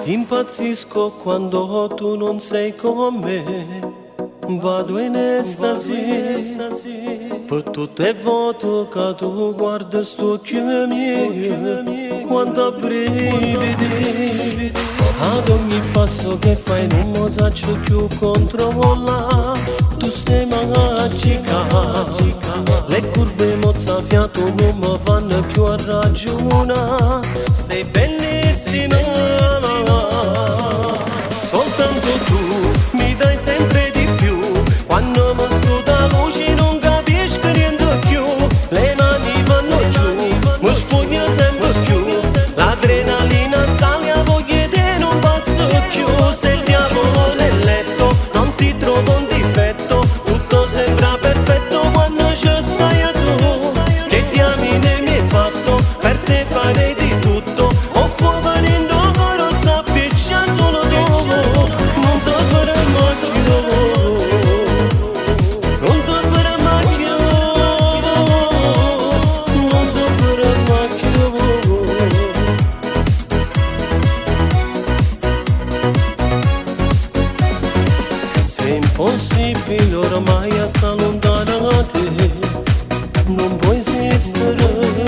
Impazzisco quando tu non sei con me, vado in estasi, per tutte le volte che tu guardi sto occhio mio, quanto brividi. Ad ogni passo che fai non mi saccio più controlla, tu sei magica, le curve mozzafiato non mi vanno più a ragionare, sei bellissima. Soltanto tu mi dai sempre di più, quando mi sto da luce non capisco niente più, le mani vanno giù, mi spugno sempre più, l'adrenalina sale a voglia te non passo più, sei il diavolo nel letto, non ti trovo un difetto, tutto sembra perfetto quando ci stai tu, che diamine mi hai fatto, per te farei di tutto, ho fuoco in dopo lo sappiccia solo tu. Impossibile ormai a sta lontana da te, non può esistere,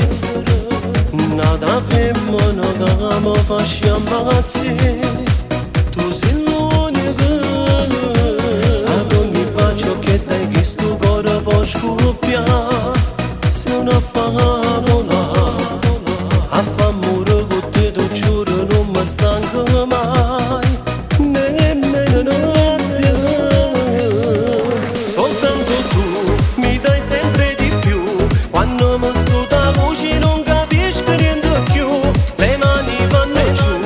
nada femmina che mi faccia impazzire, tu sei l'unica, ad ogni bacio che dai che sto cuore può scoppiare, sei una favola, a fa amore con te tu giuro non mi stanco mai, nemmeno notte. Soltanto tu mi dai sempre di più, quando mi sto da luce non capisco niente più, le mani vanno giù,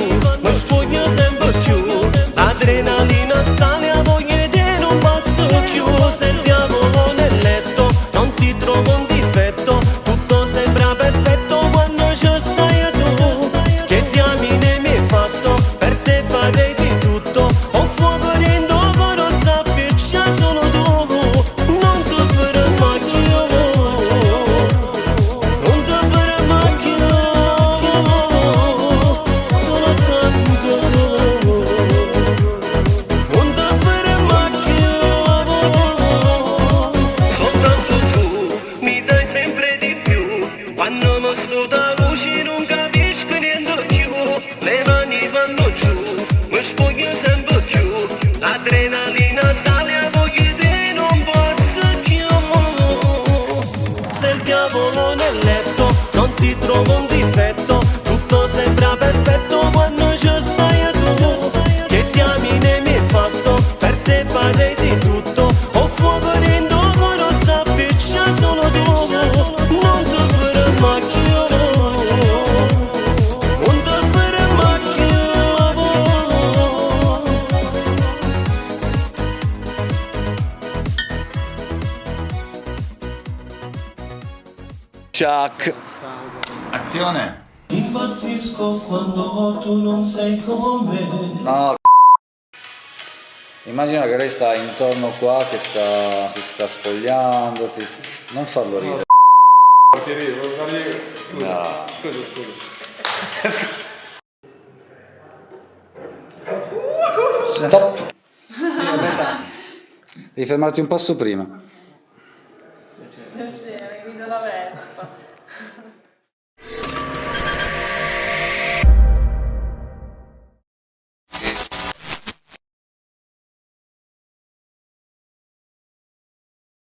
mi spugno sempre più, l'adrenalina sale a voglia te non passo più, sei il diavolo nel letto, non ti trovo un difetto, tutto sembra perfetto quando ci stai tu, che diamine mi hai fatto, per te farei di tutto, ho fuoco in dopo lo sappiccia solo tu. Quando mi sto da luce non capisco niente più, le mani vanno giù, mi spoglio sempre più, l'adrenalina sale a voglia te non posso più, sei il diavolo nel letto, non ti trovo un difetto, tutto sembra perfetto quando ci stai tu, che diamine mi hai fatto, per te farei di tutto, ho fuoco in dopo lo sappiccia solo tu, non ti Chuck. Azione. impazzisco quando tu non sei con me. No. Immagina che lei sta intorno qua, che si sta spogliando. Non farlo ridere. No. Stop. Devi fermarti un passo prima.